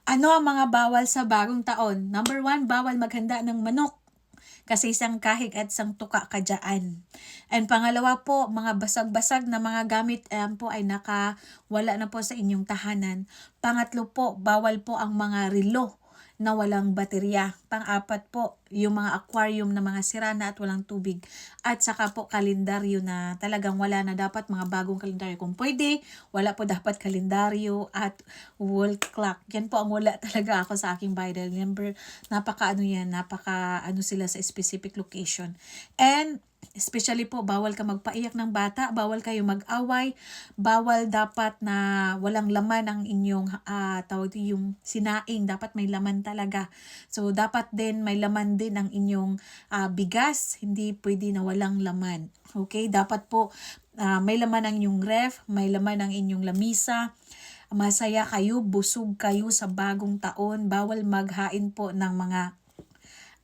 Ano ang mga bawal sa bagong taon? Number 1, bawal maghanda ng manok. Kasi isang kahig at isang tuka kadyaan. And pangalawa po, mga basag-basag na mga gamit po ay wala na po sa inyong tahanan. Pangatlo po, bawal po ang mga relo na walang baterya. Pang-apat po, yung mga aquarium na mga sira na at walang tubig. At saka po kalendaryo na talagang wala na, dapat mga bagong kalendaryo. Kung pwede, wala po dapat kalendaryo at wall clock. Yan po ang wala talaga ako sa aking Bible. Napaka sila sa specific location. And especially po, bawal ka magpaiyak ng bata, bawal kayo mag-away, bawal dapat na walang laman ang inyong yung sinaing, dapat may laman talaga. So, dapat din may laman din ang inyong bigas, hindi pwede na walang laman. Okay? Dapat po may laman ang inyong ref, may laman ang inyong lamisa, masaya kayo, busog kayo sa bagong taon, bawal maghain po ng mga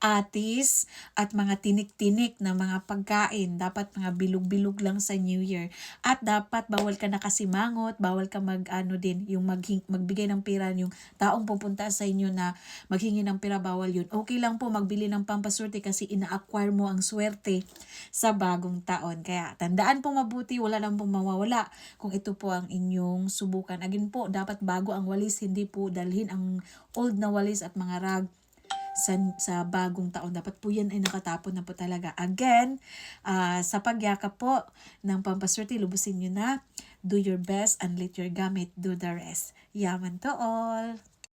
atis at mga tinik-tinik na mga pagkain. Dapat mga bilog-bilog lang sa New Year. At dapat bawal ka nakasimangot, bawal ka magbigay ng pera yung taong pupunta sa inyo na maghingi ng pera, bawal yun. Okay lang po magbili ng pampaswerte kasi ina-acquire mo ang swerte sa bagong taon. Kaya tandaan po mabuti, wala lang pong mawawala kung ito po ang inyong subukan. Again po, dapat bago ang walis, hindi po dalhin ang old na walis at mga rag sa bagong taon. Dapat po yan ay nakatapon na po talaga. Again, sa pagyakap po ng pampaswerte, lubusin nyo na. Do your best and let your gamit do the rest. Yaman to all!